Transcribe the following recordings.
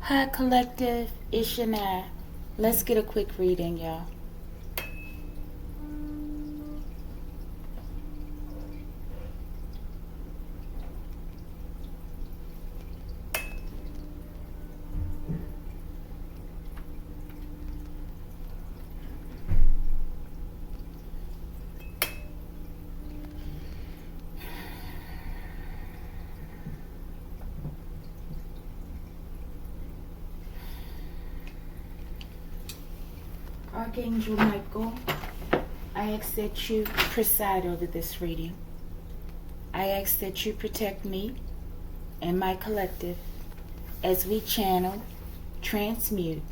Hi, collective. It's Shana. Let's get a quick reading, y'all. Archangel Michael, I ask that you preside over this reading. I ask that you protect me and my collective as we channel, transmute,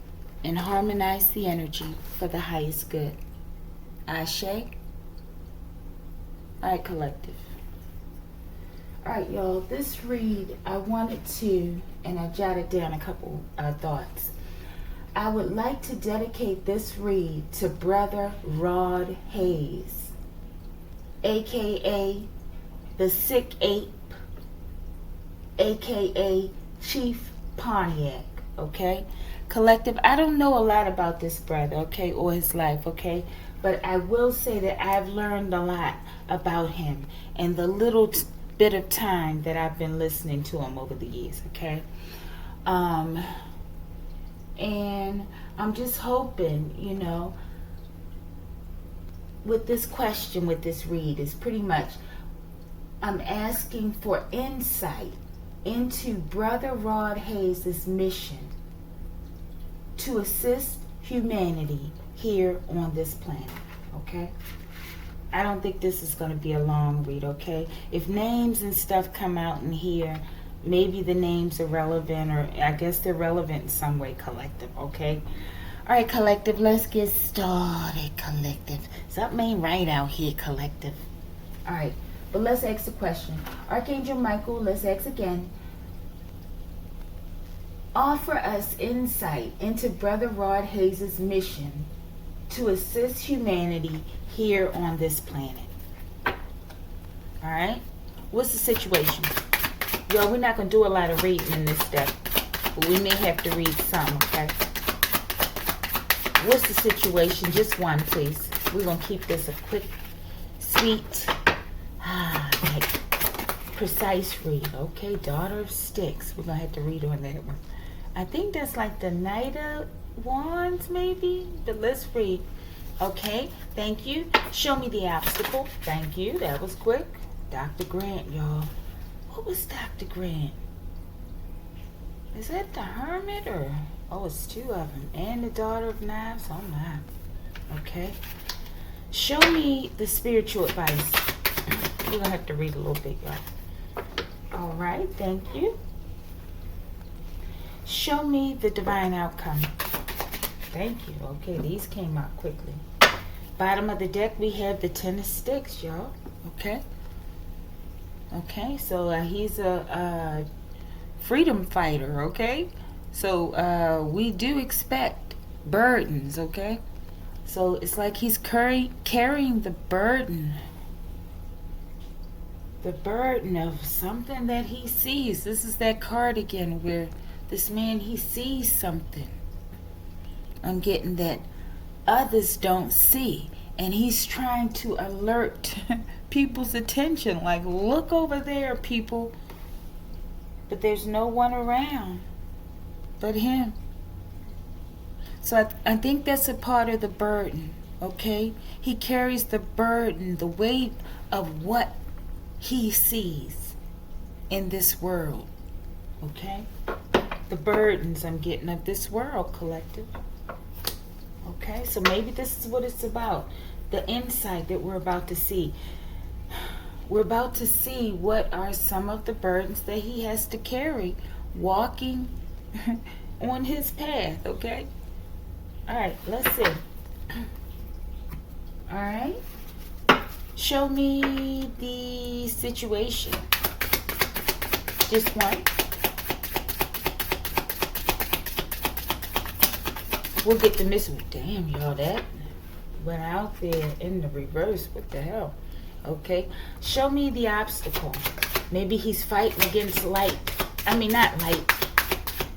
and harmonize the energy for the highest good. Ashe. Alright, collective. Alright, y'all, this read, I wanted to, and I jotted down a couple thoughts. I would like to dedicate this read to Brother Rod Hayes, aka the Sik Ape, aka Chief Pontiac, okay? Collective, I don't know a lot about this brother, okay, or his life, okay? But I will say that I've learned a lot about him and the little bit of time that I've been listening to him over the years, okay? And I'm just hoping, you know, with this question, with this read, is pretty much I'm asking for insight into Brother Rod Hayes' mission to assist humanity here on this planet, okay? I don't think this is going to be a long read, okay? If names and stuff come out in here, maybe the names are relevant, or I guess they're relevant in some way, collective, okay? All right, collective, let's get started, collective. Something ain't right out here, collective. All right, but let's ask the question. Archangel Michael, let's ask again. Offer us insight into Brother Rod Hayes' mission to assist humanity here on this planet. All right, what's the situation? Yo, we're not going to do a lot of reading in this step, but we may have to read some, okay? What's the situation? Just one, please. We're going to keep this a quick, sweet, like, precise read, okay? Daughter of Sticks. We're going to have to read on that one. I think that's like the Knight of Wands, maybe? But let's read. Okay, thank you. Show me the obstacle. Thank you. That was quick. Dr. Grant, y'all. What was Dr. Grant? Is that the Hermit or... Oh, it's two of them. And the Daughter of Knives. Oh, my. Okay. Show me the spiritual advice. We're going to have to read a little bit, y'all. All right. Thank you. Show me the divine outcome. Thank you. Okay, these came out quickly. Bottom of the deck, we have the Ten of Sticks, y'all. Okay. Okay, so he's a freedom fighter, okay? So we do expect burdens, okay? So it's like he's carrying the burden of something that he sees. This is that card again where this man, he sees something. I'm getting that others don't see. And he's trying to alert people's attention. Like, look over there, people. But there's no one around but him. So I think that's a part of the burden, okay? He carries the burden, the weight of what he sees in this world, okay? The burdens I'm getting of this world, collective. Okay, so maybe this is what it's about. The insight that we're about to see. We're about to see what are some of the burdens that he has to carry walking on his path, okay? All right, let's see. All right. Show me the situation. Just one. We'll get the missing. Damn, y'all, that went out there in the reverse. What the hell? Okay. Show me the obstacle. Maybe he's fighting against light. I mean, not light.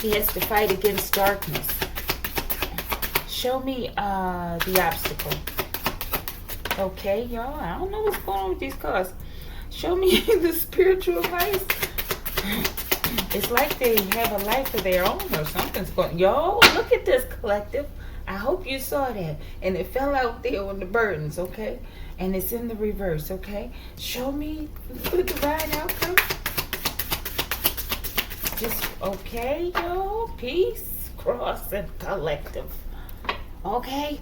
He has to fight against darkness. Show me the obstacle. Okay, y'all. I don't know what's going on with these cards. Show me the spiritual advice. It's like they have a life of their own or something's going. Yo, look at this, collective. I hope you saw that. And it fell out there on the burdens, okay? And it's in the reverse, okay? Show me the divine outcome. Just, okay, yo. Peace, cross, and collective. Okay?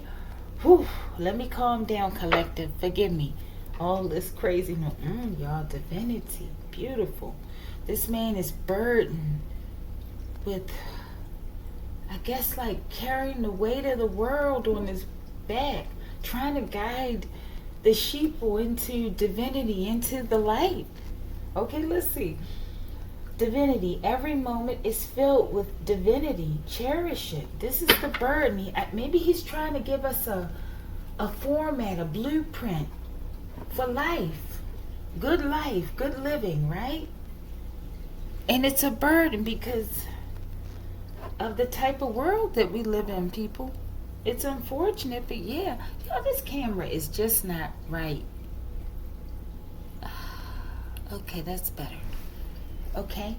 Whew. Let me calm down, collective. Forgive me. All this crazy. Y'all, divinity. Beautiful. This man is burdened with, I guess, like carrying the weight of the world on his back, trying to guide the sheeple into divinity, into the light. Okay, let's see. Divinity. Every moment is filled with divinity. Cherish it. This is the burden. Maybe he's trying to give us a format, a blueprint for life. Good life, good living, right? And it's a burden because of the type of world that we live in, people. It's unfortunate, but yeah. This camera is just not right. Okay, that's better. Okay,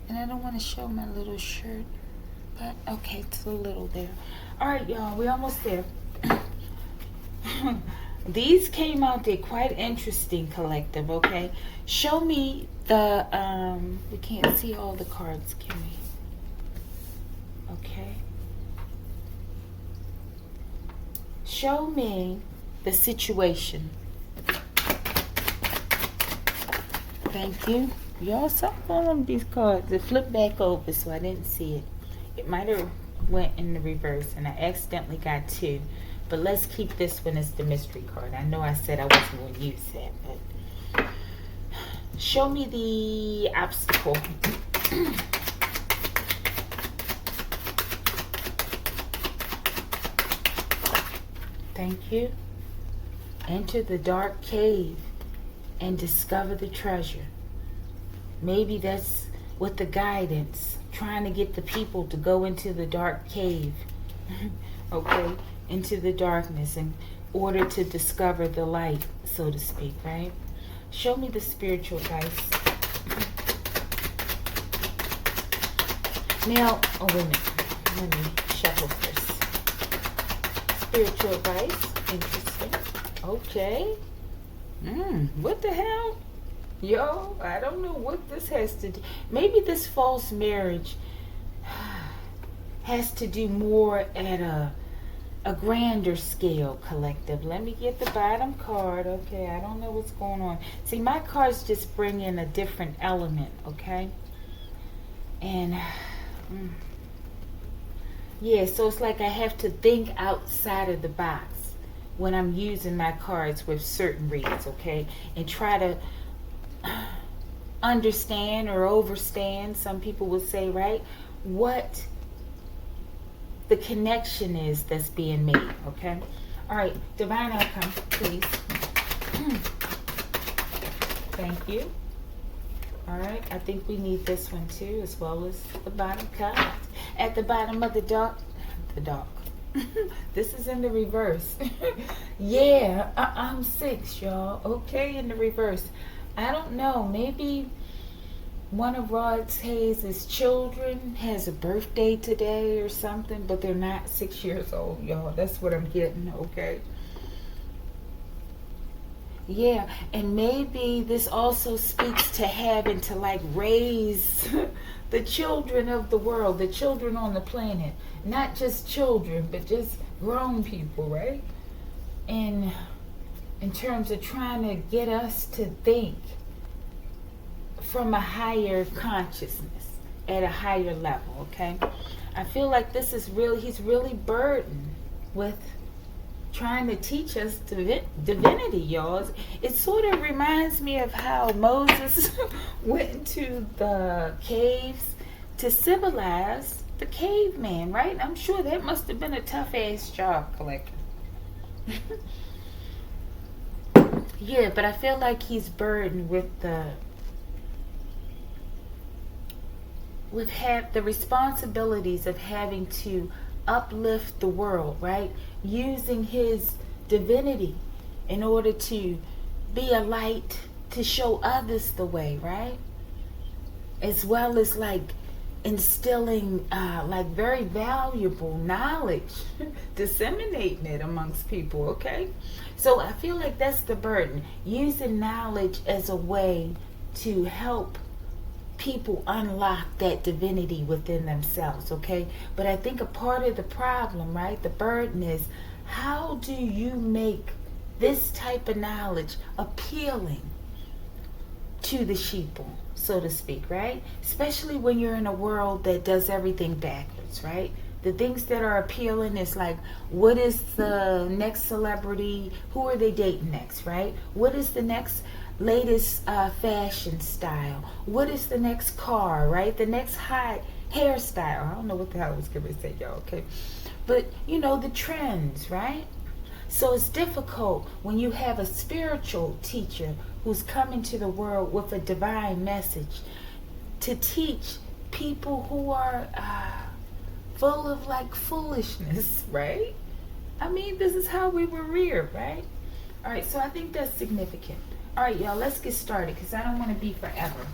and I don't want to show my little shirt, but okay, it's a little there. All right, y'all, we're almost there. These came out, they're quite interesting, collective, okay? Show me the, we can't see all the cards, can we? Okay. Show me the situation. Thank you. Y'all, something on these cards. It flipped back over, so I didn't see it. It might have went in the reverse, and I accidentally got two. But let's keep this one as the mystery card. I know I said I wasn't going to use that, but show me the obstacle. Thank you. Enter the dark cave and discover the treasure. Maybe that's with the guidance, trying to get the people to go into the dark cave. Okay? Into the darkness in order to discover the light, so to speak, right? Show me the spiritual advice. Now, oh wait a minute. Let me shuffle first. Spiritual advice. Interesting. Okay. What the hell? Yo, I don't know what this has to do. Maybe this false marriage has to do more at a grander scale, collective. Let me get the bottom card. Okay, I don't know what's going on. See, my cards just bring in a different element, okay? And yeah, so it's like I have to think outside of the box when I'm using my cards with certain reads, okay? And try to understand or overstand, some people would say, right? What the connection is that's being made, okay? All right, divine outcome, please. Thank you. All right, I think we need this one too, as well as the bottom card. At the bottom of the dark. This is in the reverse. Yeah, I'm 6, y'all. Okay, in the reverse. I don't know, maybe one of Rod Hayes' children has a birthday today or something, but they're not 6 years old, y'all. That's what I'm getting, okay? Yeah, and maybe this also speaks to having to like raise the children of the world, the children on the planet. Not just children, but just grown people, right? And in terms of trying to get us to think from a higher consciousness, at a higher level, okay? I feel like this is really, he's really burdened with trying to teach us divinity, y'all. It sort of reminds me of how Moses went into the caves to civilize the caveman, right? I'm sure that must have been a tough-ass job, collector. Yeah, but I feel like he's burdened with with the responsibilities of having to uplift the world, right? Using his divinity in order to be a light to show others the way, right? As well as like instilling like very valuable knowledge, disseminating it amongst people, okay? So I feel like that's the burden, using knowledge as a way to help people unlock that divinity within themselves, okay? But I think a part of the problem, right, the burden is, how do you make this type of knowledge appealing to the sheeple, so to speak, right? Especially when you're in a world that does everything backwards, right? The things that are appealing is like, what is the next celebrity? Who are they dating next, right? What is the next latest fashion style? What is the next car, right? The next hot hairstyle. I don't know what the hell I was going to say, y'all, okay? But, you know, the trends, right? So it's difficult when you have a spiritual teacher who's coming to the world with a divine message to teach people who are full of like foolishness, right? I mean, this is how we were reared, right? All right, so I think that's significant. All right, y'all, let's get started because I don't want to be forever.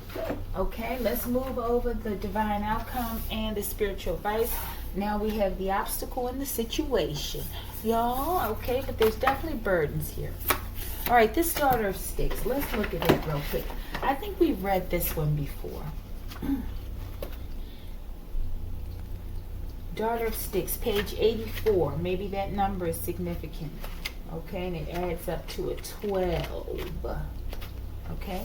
Okay, let's move over the divine outcome and the spiritual advice. Now we have the obstacle and the situation. Y'all, okay, but there's definitely burdens here. All right, this Daughter of Sticks. Let's look at it real quick. I think we've read this one before. Daughter of Sticks, page 84. Maybe that number is significant. Okay, and it adds up to a 12. Okay.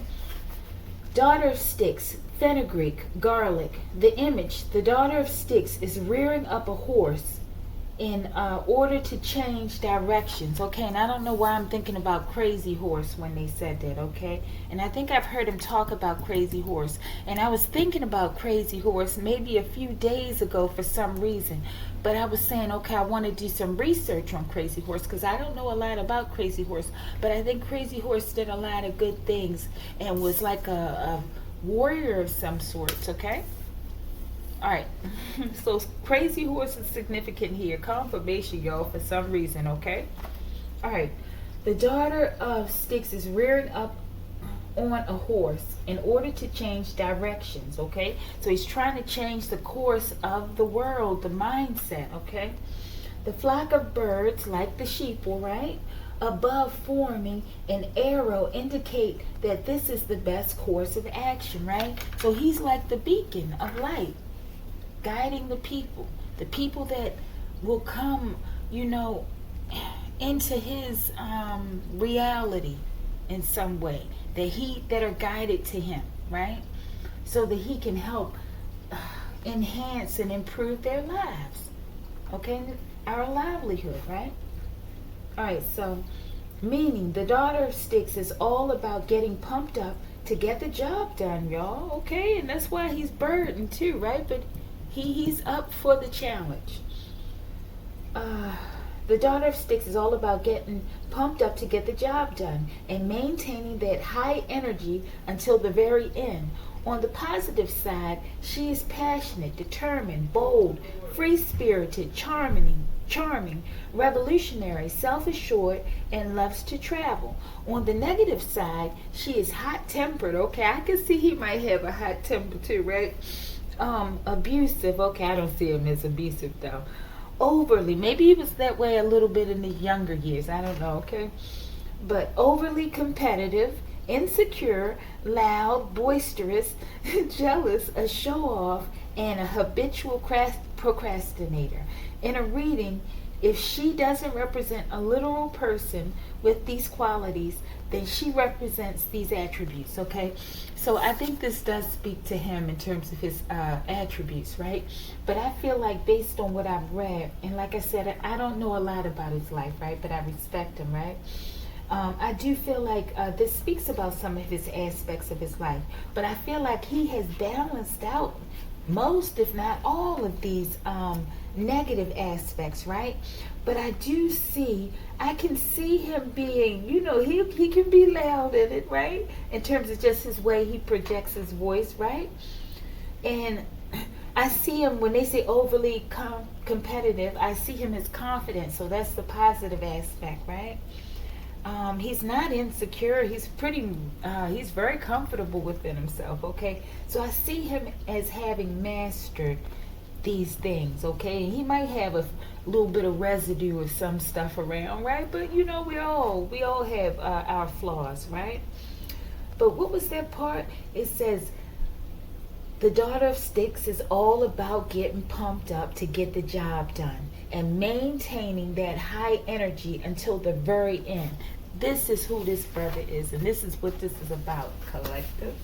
Daughter of Sticks, fenugreek, garlic. The image, the Daughter of Sticks is rearing up a horse in order to change directions. Okay, and I don't know why I'm thinking about Crazy Horse when they said that, okay? And I think I've heard him talk about Crazy Horse. And I was thinking about Crazy Horse maybe a few days ago for some reason. But I was saying, okay, I want to do some research on Crazy Horse because I don't know a lot about Crazy Horse. But I think Crazy Horse did a lot of good things and was like a warrior of some sorts, okay? All right, so Crazy Horse is significant here. Confirmation, y'all, for some reason, okay? All right, the Daughter of Sticks is rearing up on a horse in order to change directions, okay? So he's trying to change the course of the world, the mindset, okay? The flock of birds, like the sheeple, right, above forming an arrow indicate that this is the best course of action, right? So he's like the beacon of light, guiding the people that will come, you know, into his reality in some way, that are guided to him, right? So that he can help enhance and improve their lives, okay? Our livelihood, right? All right, so meaning the Daughter of Sticks is all about getting pumped up to get the job done, y'all, okay? And that's why he's burdened too, right? But he's up for the challenge. The Daughter of Sticks is all about getting pumped up to get the job done and maintaining that high energy until the very end. On the positive side, she is passionate, determined, bold, free-spirited, charming, revolutionary, self-assured, and loves to travel. On the negative side, she is hot-tempered. Okay, I can see he might have a hot temper too, right? Abusive. Okay, I don't see him as abusive though. Overly, maybe he was that way a little bit in the younger years, I don't know, okay? But overly competitive, insecure, loud, boisterous, jealous, a show-off, and a habitual procrastinator. In a reading, if she doesn't represent a literal person with these qualities, then she represents these attributes, okay? So I think this does speak to him in terms of his attributes, right? But I feel like based on what I've read, and like I said, I don't know a lot about his life, right? But I respect him, right? I do feel like this speaks about some of his aspects of his life. But I feel like he has balanced out most, if not all, of these negative aspects, right? But I can see him being, you know, he can be loud in it, right? In terms of just his way he projects his voice, right? And I see him, when they say overly competitive, I see him as confident. So that's the positive aspect, right? He's not insecure. He's very comfortable within himself, okay? So I see him as having mastered these things, okay? He might have a little bit of residue of some stuff around, right? But we all have our flaws, right? But what was that part? It says, the daughter of sticks is all about getting pumped up to get the job done and maintaining that high energy until the very end. This is who this brother is, and this is what this is about, collective.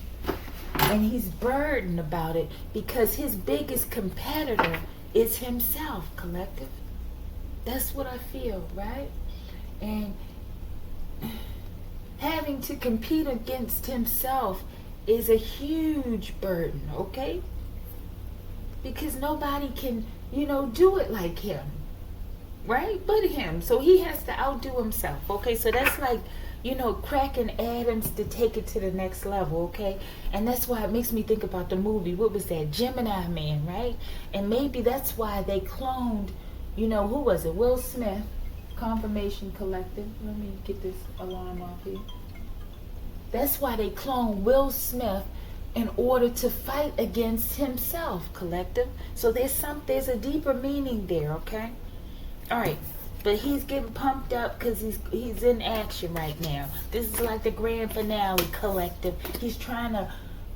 And he's burdened about it because his biggest competitor is himself, collective. That's what I feel, right? And having to compete against himself is a huge burden, okay? Because nobody can, do it like him, right? But him. So he has to outdo himself, okay? So that's like, cracking atoms to take it to the next level, okay? And that's why it makes me think about the movie, what was that? Gemini Man, right? And maybe that's why they cloned, who was it? Will Smith, Confirmation Collective. Let me get this alarm off here. That's why they cloned Will Smith in order to fight against himself, collective. So there's a deeper meaning there, okay? All right, but he's getting pumped up because he's in action right now. This is like the grand finale, collective. He's trying to,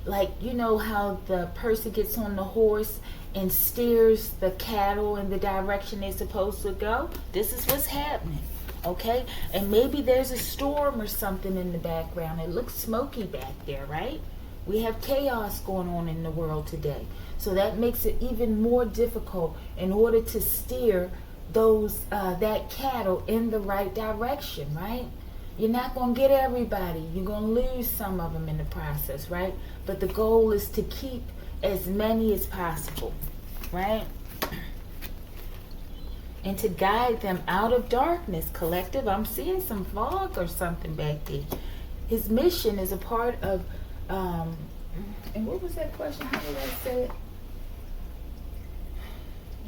how the person gets on the horse and steers the cattle in the direction they're supposed to go. This is what's happening. Okay, and maybe there's a storm or something in the background. It looks smoky back there, right? We have chaos going on in the world today. So that makes it even more difficult in order to steer that cattle in the right direction, right? You're not going to get everybody. You're going to lose some of them in the process, right? But the goal is to keep as many as possible, right? And to guide them out of darkness, collective. I'm seeing some fog or something back there. His mission is a part of, and what was that question? How did I say it?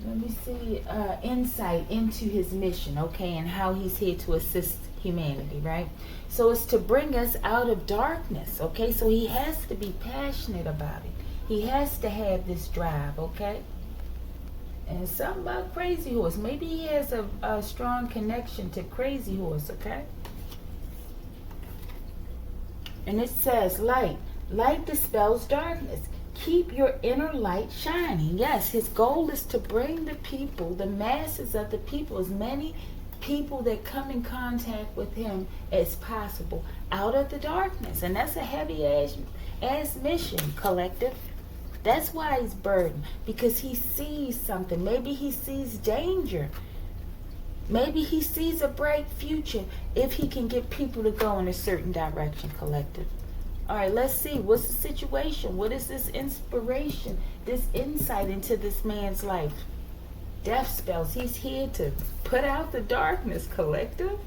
Let me see, insight into his mission, okay, and how he's here to assist humanity, right? So it's to bring us out of darkness, okay? So he has to be passionate about it. He has to have this drive, okay? And something about Crazy Horse. Maybe he has a strong connection to Crazy Horse, okay? And it says, light. Light dispels darkness. Keep your inner light shining. Yes, his goal is to bring the people, the masses of the people, as many people that come in contact with him as possible, out of the darkness. And that's a heavy ass mission, collective. That's why he's burdened, because he sees something. Maybe he sees danger. Maybe he sees a bright future if he can get people to go in a certain direction, collective. All right, let's see. What's the situation? What is this inspiration, this insight into this man's life? Death spells. He's here to put out the darkness, collective.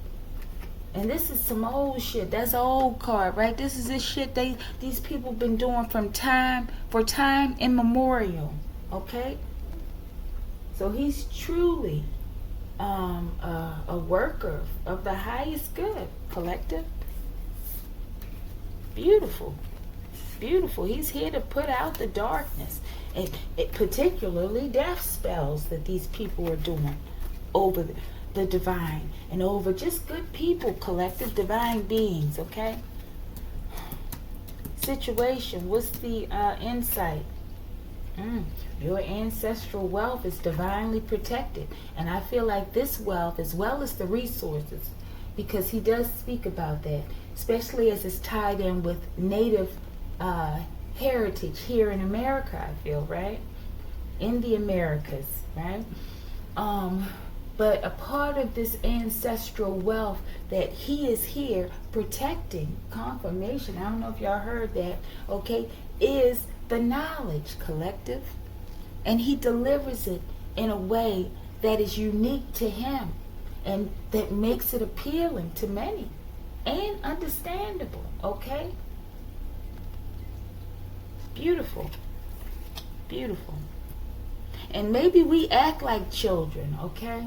And this is some old shit. That's an old card, right? This is this shit these people been doing for time immemorial. Okay? So he's truly a worker of the highest good, collective. Beautiful. Beautiful. He's here to put out the darkness. And particularly death spells that these people are doing over the divine and over just good people, collective divine beings, okay? Situation. What's the insight? Your ancestral wealth is divinely protected. And I feel like this wealth, as well as the resources, because he does speak about that, especially as it's tied in with native heritage here in America, I feel, right? In the Americas, right? But a part of this ancestral wealth that he is here protecting, confirmation, I don't know if y'all heard that, okay, is the knowledge, collective. And he delivers it in a way that is unique to him and that makes it appealing to many and understandable, okay? Beautiful. Beautiful. And maybe we act like children, okay?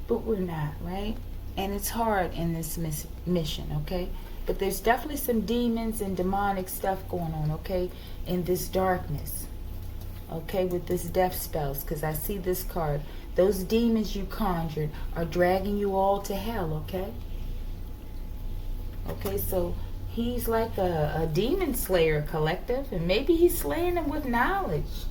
But we're not, right? And it's hard in this mission, okay? But there's definitely some demons and demonic stuff going on, okay? In this darkness, okay? With this death spells, because I see this card. Those demons you conjured are dragging you all to hell, okay? Okay, so he's like a demon slayer collective, and maybe he's slaying them with knowledge.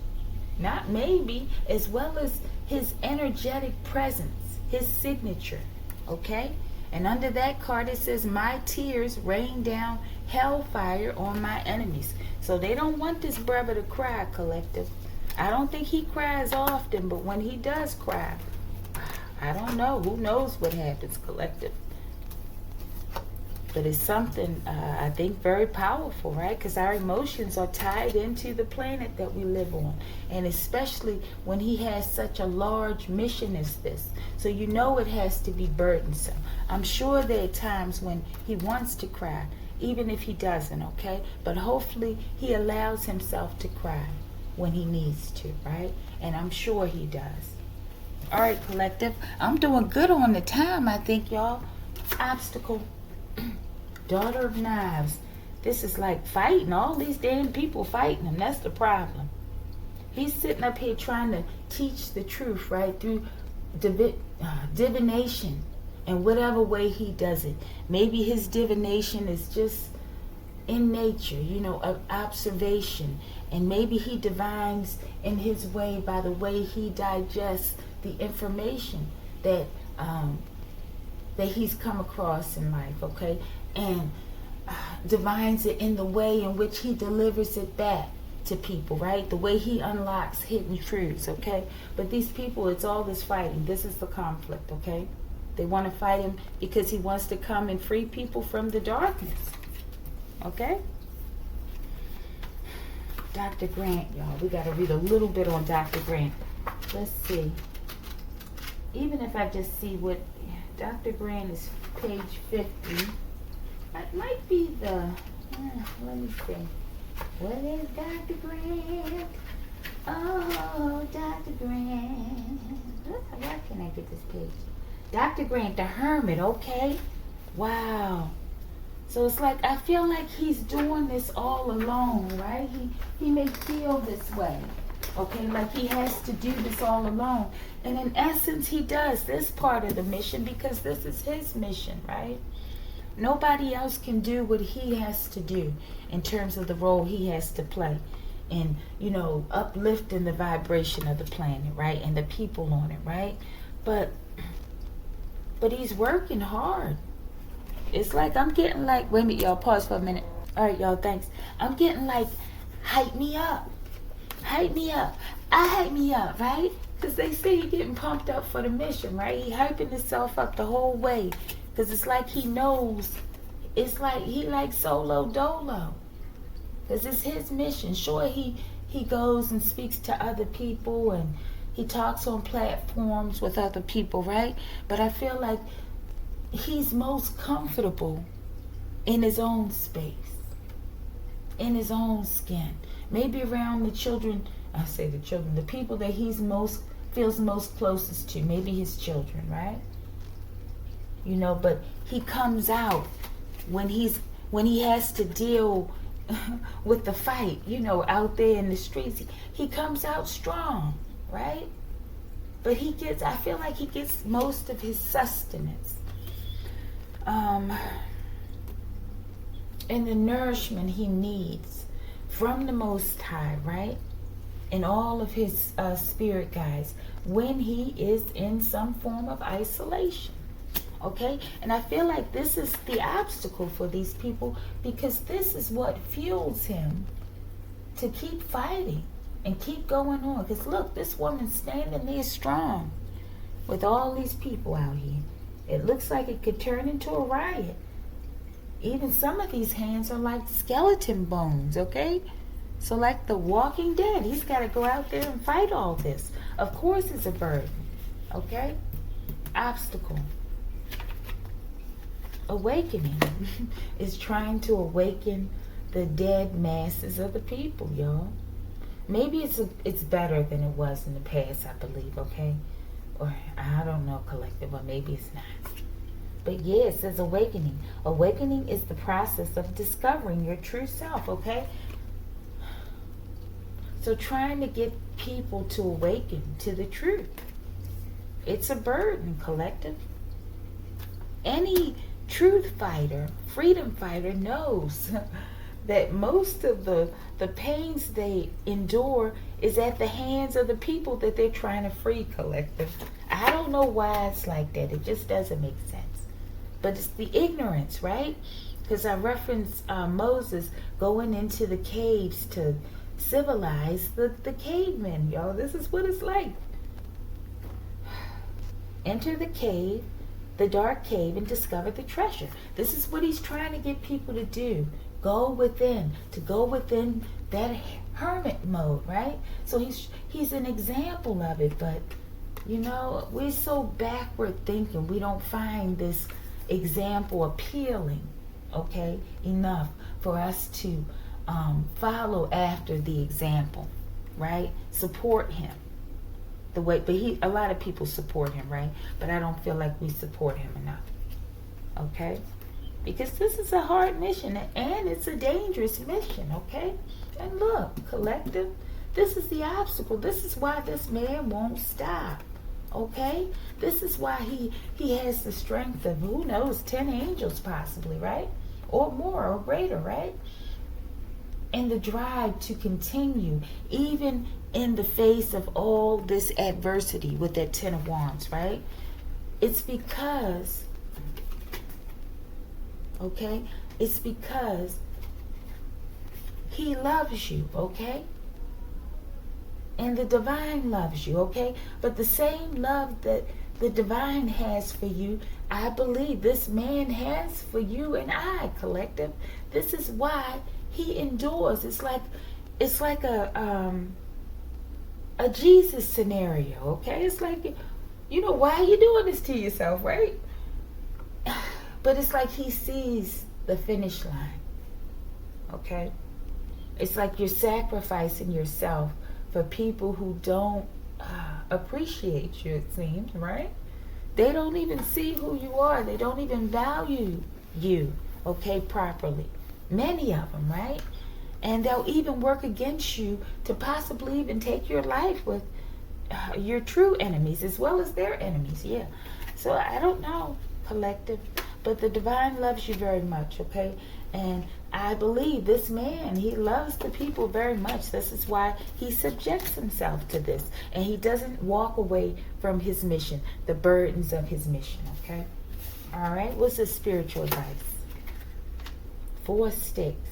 Not maybe, as well as his energetic presence, his signature, okay? And under that card it says, my tears rain down hellfire on my enemies. So they don't want this brother to cry, collective. I don't think he cries often, but when he does cry, I don't know. Who knows what happens, collective? But it's something, I think, very powerful, right? Because our emotions are tied into the planet that we live on. And especially when he has such a large mission as this. So you know it has to be burdensome. I'm sure there are times when he wants to cry, even if he doesn't, okay? But hopefully he allows himself to cry when he needs to, right? And I'm sure he does. All right, collective. I'm doing good on the time, I think, y'all. Obstacle. Daughter of Knives. This is like fighting. All these damn people fighting him. That's the problem. He's sitting up here trying to teach the truth, right? Through divination. And whatever way he does it. Maybe his divination is just in nature, you know, of observation. And maybe he divines in his way by the way he digests the information that he's come across in life, okay? And divines it in the way in which he delivers it back to people, right? The way he unlocks hidden truths, okay? But these people, it's all this fighting. This is the conflict, okay? They want to fight him because he wants to come and free people from the darkness, okay? Dr. Grant, y'all. We got to read a little bit on Dr. Grant. Let's see. Even if I just see what Dr. Grant is, page 50. That might be the, let me see. What is Dr. Grant? Oh, Dr. Grant. Where can I get this page? Dr. Grant, the hermit, okay? Wow. So it's like, I feel like he's doing this all alone, right? He may feel this way, okay? Like he has to do this all alone. And in essence, he does this part of the mission because this is his mission, right? Nobody else can do what he has to do in terms of the role he has to play in, you know, uplifting the vibration of the planet, right? And the people on it, right? But he's working hard. It's like I'm getting like, wait a minute, y'all, pause for a minute. All right, y'all, thanks. I'm getting like, hype me up. Hype me up. I hype me up, right? Because they say he's getting pumped up for the mission, right? He hyping himself up the whole way. Because it's like he knows, it's like he like solo dolo. Because it's his mission. Sure, he goes and speaks to other people and he talks on platforms with other people, right? But I feel like he's most comfortable in his own space, in his own skin. Maybe around the children, I say the children, the people that he's feels most closest to, maybe his children, right? You know, but he comes out when he has to deal with the fight, you know, out there in the streets. He comes out strong, right? But I feel like he gets most of his sustenance and the nourishment he needs from the Most High, right? And all of his spirit guides when he is in some form of isolation. Okay? And I feel like this is the obstacle for these people because this is what fuels him to keep fighting and keep going on. Because look, this woman's standing there strong with all these people out here. It looks like it could turn into a riot. Even some of these hands are like skeleton bones, okay? So like the Walking Dead, he's got to go out there and fight all this. Of course it's a burden, okay? Obstacle. Awakening is trying to awaken the dead masses of the people, y'all. maybe it's better than it was in the past, I believe, okay? Or I don't know, collective, or maybe it's not. But yeah, it says awakening. Awakening is the process of discovering your true self, okay? So trying to get people to awaken to the truth. It's a burden, collective. Any truth fighter, freedom fighter knows that most of the pains they endure is at the hands of the people that they're trying to free, collective. I don't know why it's like that. It just doesn't make sense. But it's the ignorance, right? Because I referenced Moses going into the caves to civilize the cavemen, y'all. This is what it's like. Enter the cave, the dark cave, and discover the treasure. This is what he's trying to get people to do. Go within, to go within that hermit mode, right? So he's an example of it, but you know, we're so backward thinking. We don't find this example appealing, okay, enough for us to follow after the example, right? Support him the way, but a lot of people support him, right? But I don't feel like we support him enough, okay? Because this is a hard mission, and it's a dangerous mission, okay? And look, collective, this is the obstacle. This is why this man won't stop, okay? This is why he has the strength of, who knows, 10 angels possibly, right? Or more, or greater, right? And the drive to continue, even in the face of all this adversity with that 10 of Wands, right? It's because, okay? It's because he loves you, okay? And the divine loves you, okay? But the same love that the divine has for you, I believe this man has for you and I, collective. This is why he endures. It's like a Jesus scenario, okay? It's like, you know, why are you doing this to yourself, right? But it's like he sees the finish line, okay? It's like you're sacrificing yourself for people who don't appreciate you, it seems, right? They don't even see who you are. They don't even value you, okay, properly. Many of them, right? And they'll even work against you to possibly even take your life with your true enemies as well as their enemies, yeah. So I don't know, collective, but the divine loves you very much, okay? And I believe this man, he loves the people very much. This is why he subjects himself to this. And he doesn't walk away from his mission, the burdens of his mission, okay? All right, what's the spiritual advice? 4 sticks.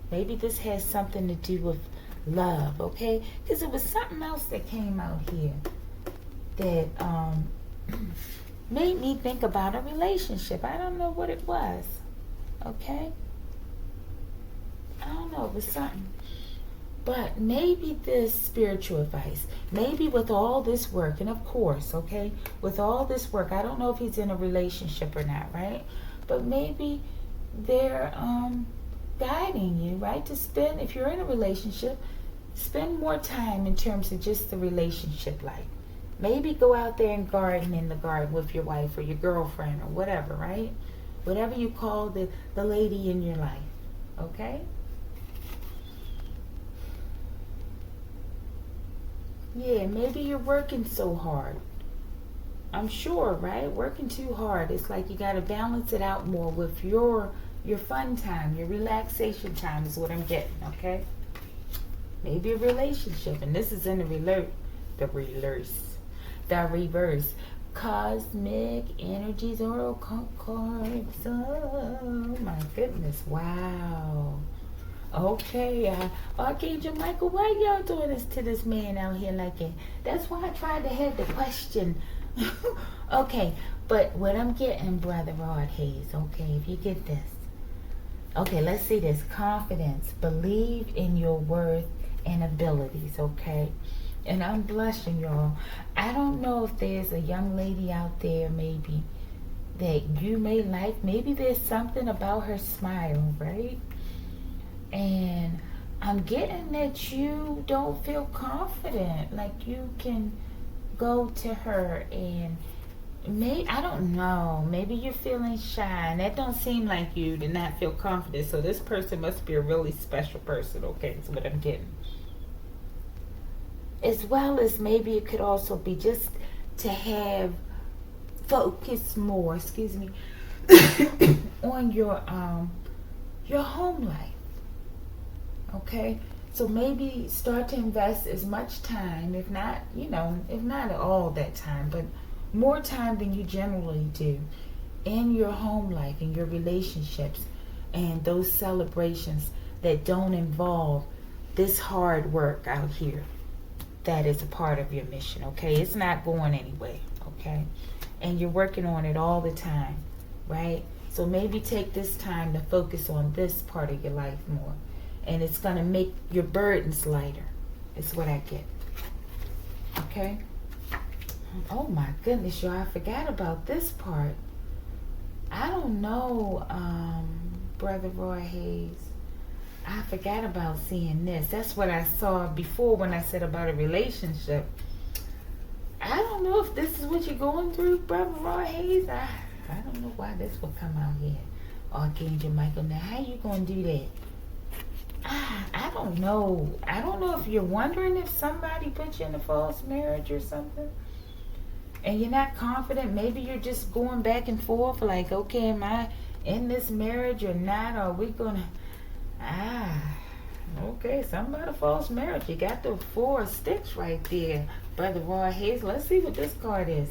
Maybe this has something to do with love, okay? Because it was something else that came out here that made me think about a relationship. I don't know what it was, okay? I don't know, it was something. But maybe this spiritual advice, maybe with all this work, and of course, okay, with all this work, I don't know if he's in a relationship or not, right? But maybe they're guiding you, right, to spend, if you're in a relationship, spend more time in terms of just the relationship life. Maybe go out there and garden in the garden with your wife or your girlfriend or whatever, right? Whatever you call the lady in your life, okay? Yeah, maybe you're working so hard. I'm sure, right? Working too hard. It's like you got to balance it out more with your fun time, your relaxation time is what I'm getting, okay? Maybe a relationship, and this is in the reverse. Cosmic energies, oracle cards. Oh my goodness, wow. Okay, Archangel Michael, why y'all doing this to this man out here like that? That's why I tried to have the question. Okay, but what I'm getting, Brother Rod Hayes, okay, if you get this. Okay, let's see this. Confidence. Believe in your worth and abilities, okay? And I'm blushing, y'all. I don't know if there's a young lady out there maybe that you may like. Maybe there's something about her smile, right? And I'm getting that you don't feel confident. Like you can go to her and I don't know, maybe you're feeling shy, and that don't seem like you to not feel confident. So this person must be a really special person, okay, that's what I'm getting. As well as maybe it could also be just to have focus more, excuse me, on your home life. Okay? So maybe start to invest as much time, if not, if not all that time, but more time than you generally do in your home life, in your relationships, and those celebrations that don't involve this hard work out here that is a part of your mission, okay? It's not going anywhere, okay? And you're working on it all the time, right? So maybe take this time to focus on this part of your life more. And it's going to make your burdens lighter. Is what I get. Okay? Oh my goodness, y'all. I forgot about this part. I don't know, Brother Roy Hayes. I forgot about seeing this. That's what I saw before when I said about a relationship. I don't know if this is what you're going through, Brother Roy Hayes. I don't know why this will come out here. Archangel Michael. Now, how you going to do that? I don't know. I don't know if you're wondering if somebody put you in a false marriage or something. And you're not confident. Maybe you're just going back and forth like, okay, am I in this marriage or not? Are we going to... okay, something about a false marriage. You got the 4 sticks right there, Brother Roy Hayes. Let's see what this card is.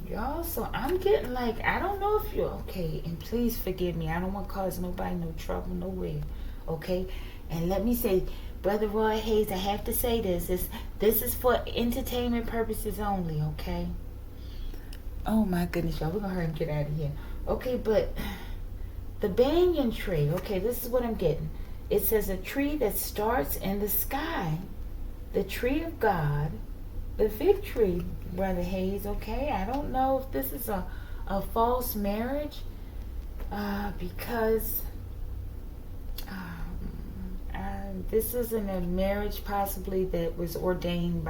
Y'all, so I'm getting like, I don't know if you're okay, and please forgive me. I don't want to cause nobody no trouble nowhere, okay? And let me say, Brother Roy Hayes, I have to say this is for entertainment purposes only, okay? Oh my goodness, y'all, we're gonna hurry and get out of here. Okay, but the banyan tree, okay, this is what I'm getting. It says a tree that starts in the sky, the tree of God, the fig tree, Brother Hayes, okay? I don't know if this is a false marriage because this isn't a marriage possibly that was ordained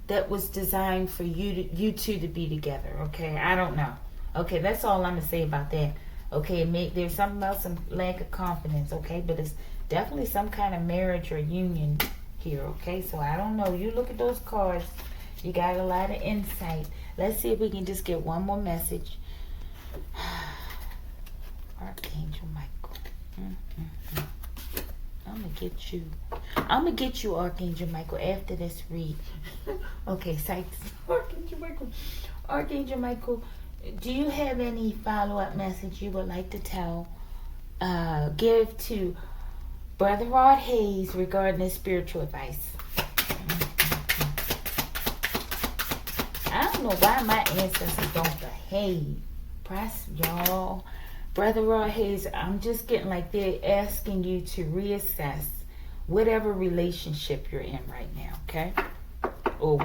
that was designed for you two to be together, okay? I don't know. Okay, that's all I'm going to say about that. Okay, there's something about some lack of confidence, okay? But it's definitely some kind of marriage or union here, okay? So I don't know. You look at those cards. You got a lot of insight. Let's see if we can just get one more message. Archangel Michael. I'm going to get you, Archangel Michael, after this read. Okay, Sykes. Archangel Michael, do you have any follow-up message you would like to give to Brother Rod Hayes regarding his spiritual advice? I don't know why my ancestors don't behave. Y'all. Brother Rod Hayes, I'm just getting like they're asking you to reassess whatever relationship you're in right now, okay? Or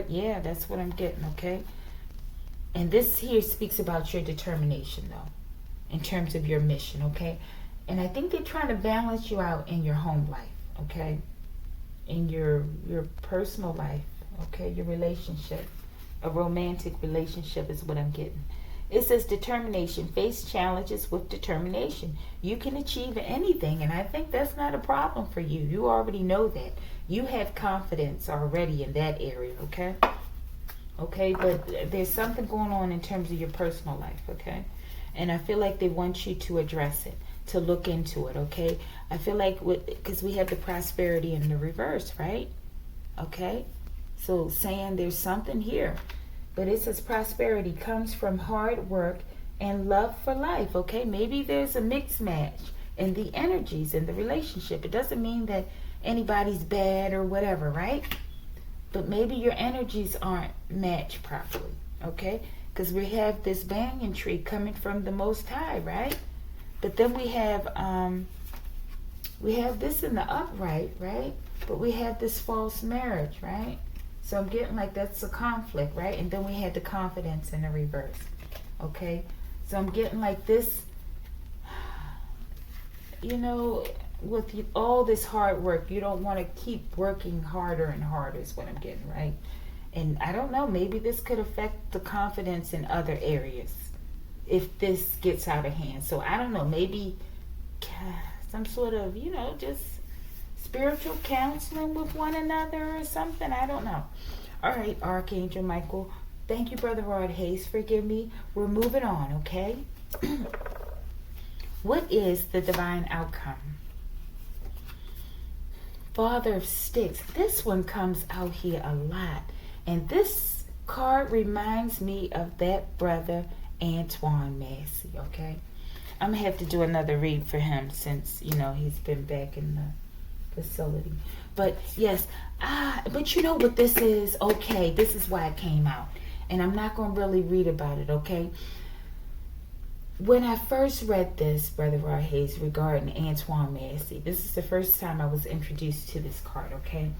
yeah, that's what I'm getting, okay? And this here speaks about your determination, though, in terms of your mission, okay? And I think they're trying to balance you out in your home life, okay? In your personal life, okay? Your relationship. A romantic relationship is what I'm getting. It says determination. Face challenges with determination. You can achieve anything, and I think that's not a problem for you. You already know that. You have confidence already in that area, okay? Okay, but there's something going on in terms of your personal life, okay? And I feel like they want you to address it, to look into it, okay? I feel like, because we have the prosperity in the reverse, right? Okay? So saying there's something here. But it says prosperity comes from hard work and love for life, okay? Maybe there's a mixed match in the energies in the relationship. It doesn't mean that anybody's bad or whatever, right? But maybe your energies aren't matched properly, okay? Because we have this banyan tree coming from the Most High, right? But then we have this in the upright, right? But we have this false marriage, right? So I'm getting like that's a conflict, right? And then we had the confidence in the reverse, okay? So I'm getting like this. you know, with all this hard work, you don't want to keep working harder and harder is what I'm getting, right? And I don't know, maybe this could affect the confidence in other areas if this gets out of hand. So I don't know, maybe some sort of, you know, just spiritual counseling with one another or something. I don't know. All right, Archangel Michael. Thank you, Brother Rod Hayes. Forgive me. We're moving on, okay? What is the divine outcome? Father of Sticks. This one comes out here a lot. And this card reminds me of that brother, Antoine Massey, okay? I'm going to have to do another read for him since, you know, he's been back in the facility. But, yes. But you know what this is? Okay, this is why it came out. And I'm not going to really read about it, okay? When I first read this, Brother Rod Hayes, regarding Antoine Massey, this is the first time I was introduced to this card, okay?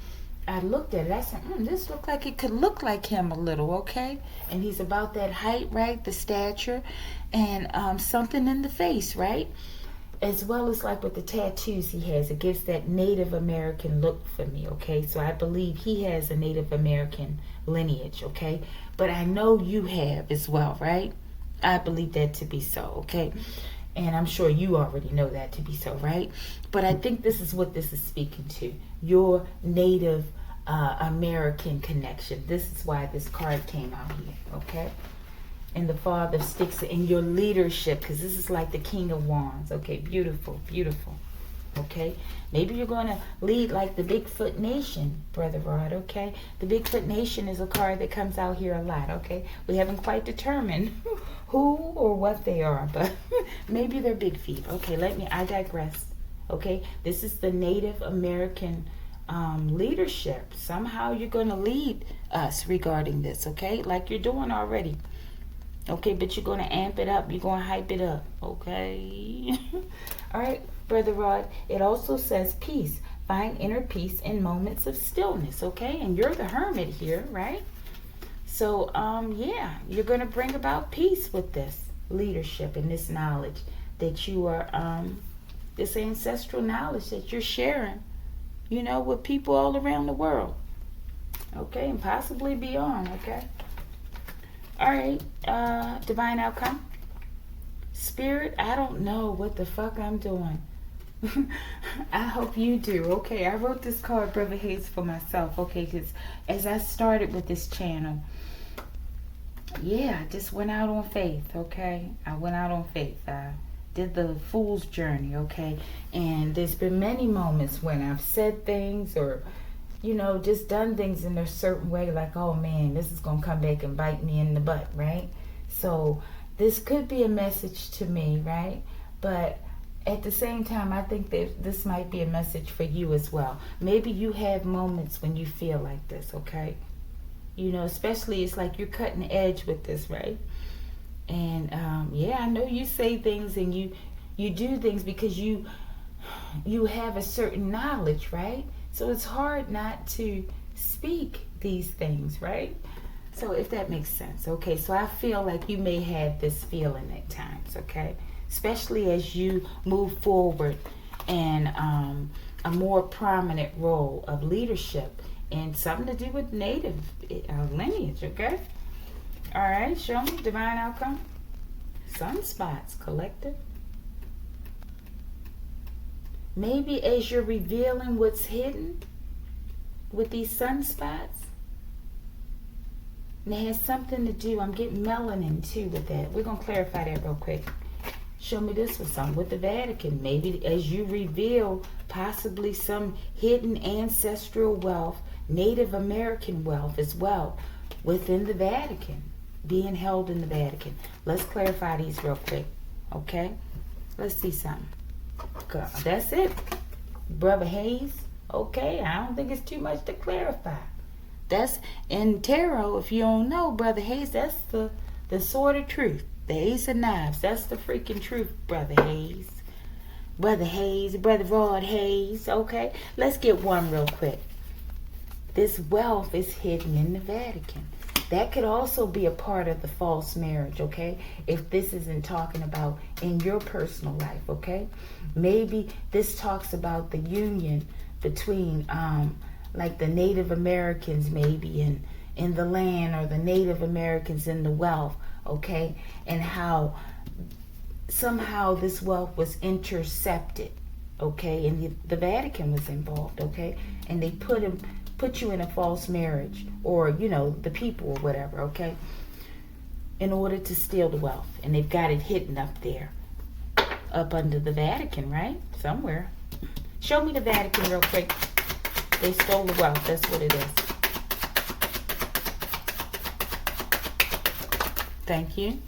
I looked at it, I said, this looked like it could look like him a little, okay? And he's about that height, right? The stature, and something in the face, right? As well as like with the tattoos he has, it gives that Native American look for me, okay? So I believe he has a Native American lineage, okay? But I know you have as well, right? I believe that to be so, okay? And I'm sure you already know that to be so, right? But I think this is what this is speaking to. Your Native American connection. This is why this card came out here, okay? And the Father of Sticks in your leadership, because this is like the King of Wands, okay? Beautiful, beautiful, okay? Maybe you're going to lead like the Bigfoot Nation, Brother Rod, okay? The Bigfoot Nation is a card that comes out here a lot, okay? We haven't quite determined who or what they are, but maybe they're big feet. Okay, I digress, okay? This is the Native American leadership. Somehow you're going to lead us regarding this, okay? Like you're doing already. Okay, but you're going to amp it up. You're going to hype it up, okay? All right, Brother Rod. It also says peace. Find inner peace in moments of stillness, okay? And you're the hermit here, right? So, yeah, you're going to bring about peace with this leadership and this knowledge that you are, this ancestral knowledge that you're sharing, you know, with people all around the world, okay? And possibly beyond, okay? All right, divine outcome. Spirit, I don't know what the fuck I'm doing. I hope you do. Okay, I wrote this card, Brother Hayes, for myself. Okay, because as I started with this channel, yeah, I just went out on faith. Okay, I went out on faith. I did the fool's journey. Okay, and there's been many moments when I've said things or, you know, just done things in a certain way, like, oh man, this is gonna come back and bite me in the butt, right? So this could be a message to me, right? But at the same time, I think that this might be a message for you as well. Maybe you have moments when you feel like this, okay? You know, especially it's like you're cutting the edge with this, right? And yeah, I know you say things and you do things because you have a certain knowledge, right? So it's hard not to speak these things, right? So if that makes sense, okay? So I feel like you may have this feeling at times, okay? Especially as you move forward in a more prominent role of leadership and something to do with Native lineage, okay? All right, show me divine outcome. Sunspots, collective. Maybe as you're revealing what's hidden with these sunspots, and it has something to do, I'm getting melanin too with that. We're going to clarify that real quick. Show me this with something with the Vatican. Maybe as you reveal possibly some hidden ancestral wealth, Native American wealth as well, within the Vatican, being held in the Vatican. Let's clarify these real quick, okay? Let's see something. God, that's it, Brother Hayes. Okay, I don't think it's too much to clarify. That's in tarot. If you don't know, Brother Hayes, that's the sword of truth, the ace of knives. That's the freaking truth, Brother Hayes. Brother Hayes, Brother Rod Hayes. Okay, let's get one real quick. This wealth is hidden in the Vatican. That could also be a part of the false marriage, okay? If this isn't talking about in your personal life, okay? Maybe this talks about the union between like the Native Americans maybe in the land, or the Native Americans in the wealth, okay? And how somehow this wealth was intercepted, okay? And the Vatican was involved, okay? And they put you in a false marriage, or the people or whatever, okay, in order to steal the wealth. And they've got it hidden up there, up under the Vatican, right? Somewhere. Show me the Vatican real quick. They stole the wealth. That's what it is. Thank you.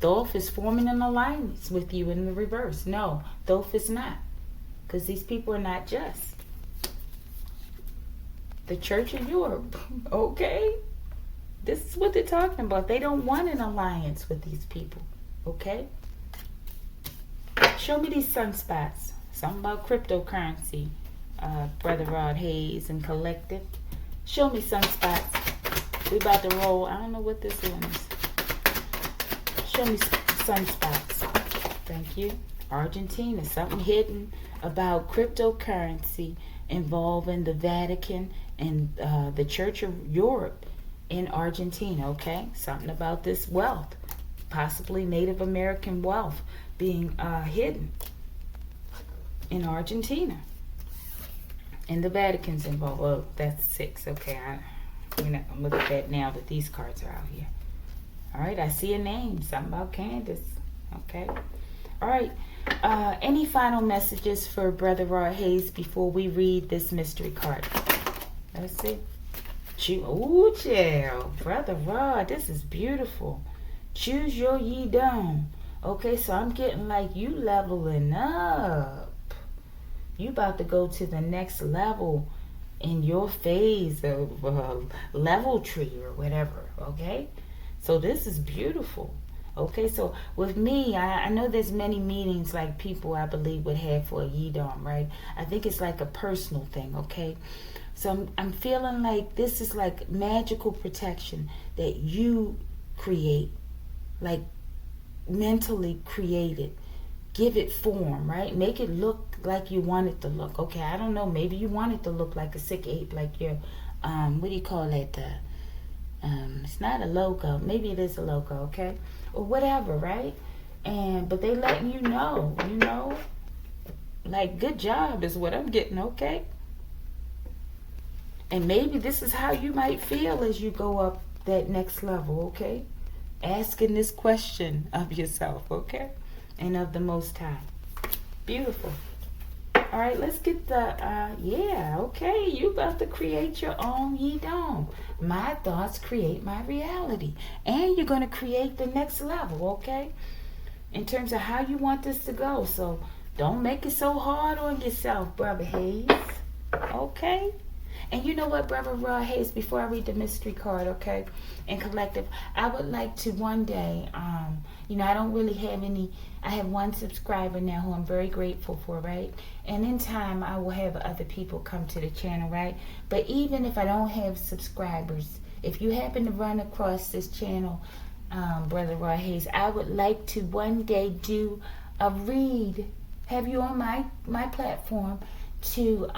Thoth is forming an alliance with you in the reverse. No, Thoth is not, because these people are not just. The Church of Europe, okay? This is what they're talking about. They don't want an alliance with these people, okay? Show me these sunspots. Something about cryptocurrency, Brother Rod Hayes and Collective. Show me sunspots. We about to roll. I don't know what this one is. Show me sunspots. Thank you. Argentina, something hidden about cryptocurrency involving the Vatican and the Church of Europe in Argentina, okay? Something about this wealth, possibly Native American wealth being hidden in Argentina. And the Vatican's involved. Well, that's 6, okay? We're not going to look at that now that these cards are out here. All right, I see a name, something about Candace, okay? All right, any final messages for Brother Rod Hayes before we read this mystery card? Let's see. Ooh, child. Brother Rod, this is beautiful. Choose your ye dome. Okay, so I'm getting like you leveling up. You about to go to the next level in your phase of level tree or whatever, okay? So this is beautiful. Okay, so with me, I know there's many meanings like people, I believe, would have for a Yidam, right? I think it's like a personal thing, okay? So I'm feeling like this is like magical protection that you create, like mentally create it. Give it form, right? Make it look like you want it to look. Okay, I don't know. Maybe you want it to look like a Sik Ape, like your, what do you call that? It's not a logo. Maybe it is a logo, okay? Or whatever, right? But they letting you know, like good job is what I'm getting, okay? And maybe this is how you might feel as you go up that next level, okay? Asking this question of yourself, okay? And of the Most High. Beautiful. All right, let's get the, yeah, okay. You about to create your own Yidam. My thoughts create my reality. And you're going to create the next level, okay? In terms of how you want this to go. So don't make it so hard on yourself, Brother Hayes. Okay? And you know what, Brother Rod Hayes, before I read the mystery card, okay, and Collective, I would like to one day, I don't really have any, I have one subscriber now who I'm very grateful for, right? And in time, I will have other people come to the channel, right? But even if I don't have subscribers, if you happen to run across this channel, Brother Rod Hayes, I would like to one day do a read, have you on my platform to,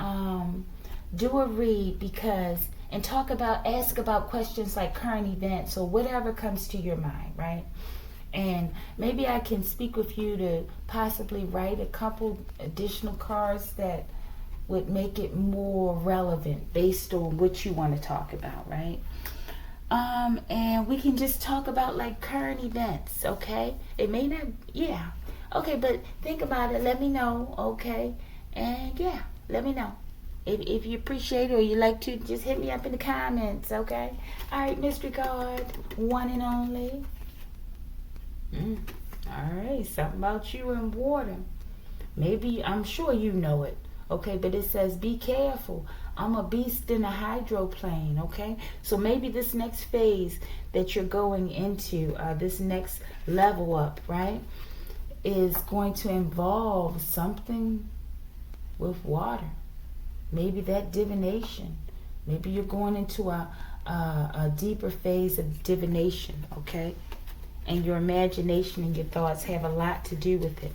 do a read and ask about questions like current events or whatever comes to your mind, right? And maybe I can speak with you to possibly write a couple additional cards that would make it more relevant based on what you want to talk about, right? And we can just talk about like current events, okay? It may not, yeah. Okay, but think about it, let me know, okay? And yeah, let me know. If you appreciate it or you like to, just hit me up in the comments, okay? All right, mystery card, one and only. All right, something about you and water. Maybe, I'm sure you know it, okay? But it says, be careful. I'm a beast in a hydroplane, okay? So maybe this next phase that you're going into, this next level up, right, is going to involve something with water. Maybe that divination. Maybe you're going into a a deeper phase of divination, okay? And your imagination and your thoughts have a lot to do with it.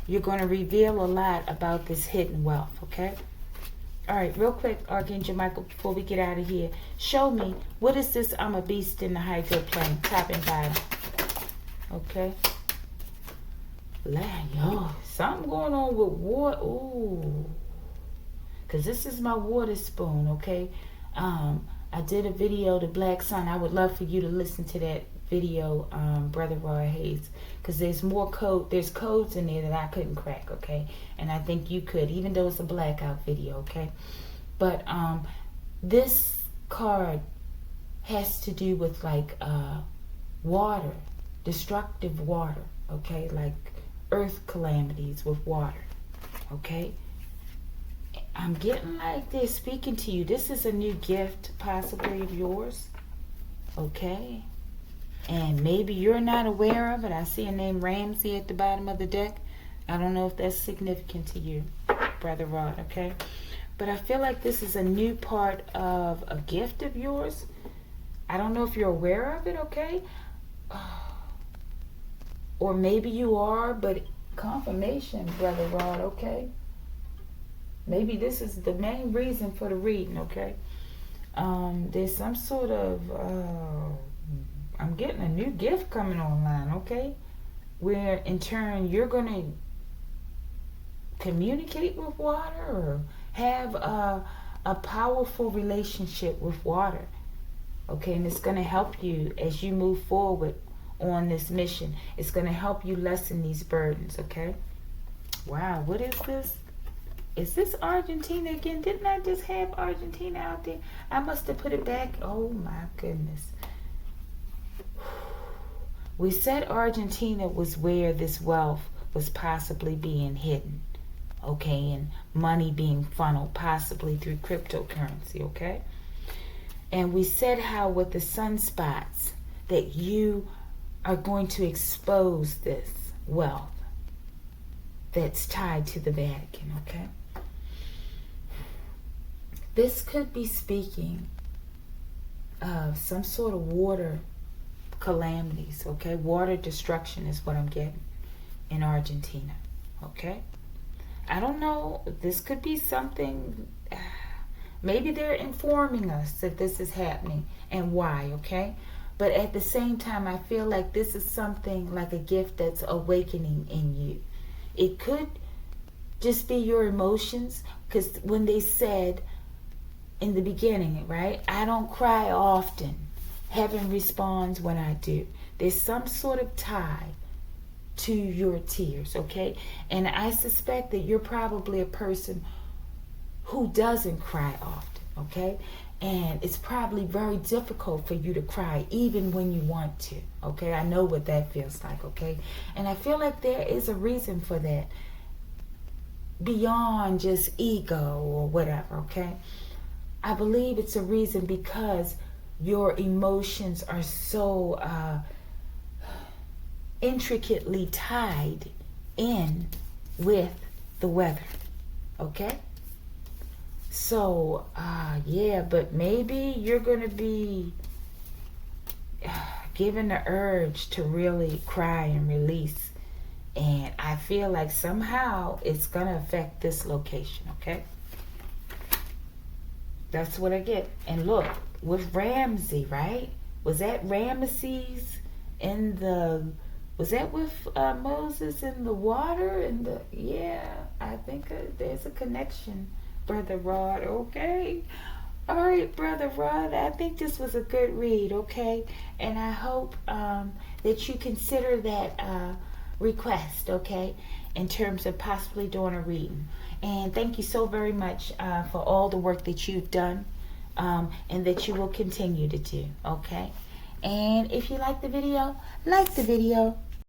You're going to reveal a lot about this hidden wealth, okay? All right, real quick, Archangel Michael, before we get out of here, show me, what is this I'm a beast in the hydroplane, top and bottom? Okay. Yo, something going on with water. Ooh. Because this is my water spoon, okay? I did a video, The Black Sun. I would love for you to listen to that video, Brother Roy Hayes. Because there's more code. There's codes in there that I couldn't crack, okay? And I think you could, even though it's a blackout video, okay? But this card has to do with like water, destructive water, okay? Like earth calamities with water, okay? I'm getting like they're speaking to you. This is a new gift possibly of yours, okay? And maybe you're not aware of it. I see a name Ramsey at the bottom of the deck. I don't know if that's significant to you, Brother Rod, okay? But I feel like this is a new part of a gift of yours. I don't know if you're aware of it, okay? Or maybe you are, but confirmation, Brother Rod, okay? Maybe this is the main reason for the reading, okay? There's some sort of, I'm getting a new gift coming online, okay? Where in turn you're going to communicate with water or have a powerful relationship with water, okay? And it's going to help you as you move forward on this mission. It's going to help you lessen these burdens, okay? Wow, what is this? Is this Argentina again? Didn't I just have Argentina out there? I must have put it back. Oh my goodness. We said Argentina was where this wealth was possibly being hidden, okay? And money being funneled possibly through cryptocurrency, okay? And we said how with the sunspots that you are going to expose this wealth that's tied to the Vatican, okay? This could be speaking of some sort of water calamities, okay? Water destruction is what I'm getting in Argentina, okay? I don't know. This could be something. Maybe they're informing us that this is happening and why, okay? But at the same time, I feel like this is something like a gift that's awakening in you. It could just be your emotions, because when they said in the beginning, right, I don't cry often. Heaven responds when I do. There's some sort of tie to your tears, okay? And I suspect that you're probably a person who doesn't cry often, okay? And it's probably very difficult for you to cry even when you want to, okay? I know what that feels like, okay? And I feel like there is a reason for that beyond just ego or whatever, okay? I believe it's a reason because your emotions are so intricately tied in with the weather, okay? So, yeah, but maybe you're going to be given the urge to really cry and release. And I feel like somehow it's going to affect this location, okay? That's what I get. And look, with Ramsey, right? Was that Ramesses in the... Was that with Moses in the water? And the... Yeah, I think there's a connection, Brother Rod, okay? All right, Brother Rod, I think this was a good read, okay? And I hope that you consider that request, okay? In terms of possibly doing a reading. And thank you so very much for all the work that you've done and that you will continue to do, okay? And if you like the video,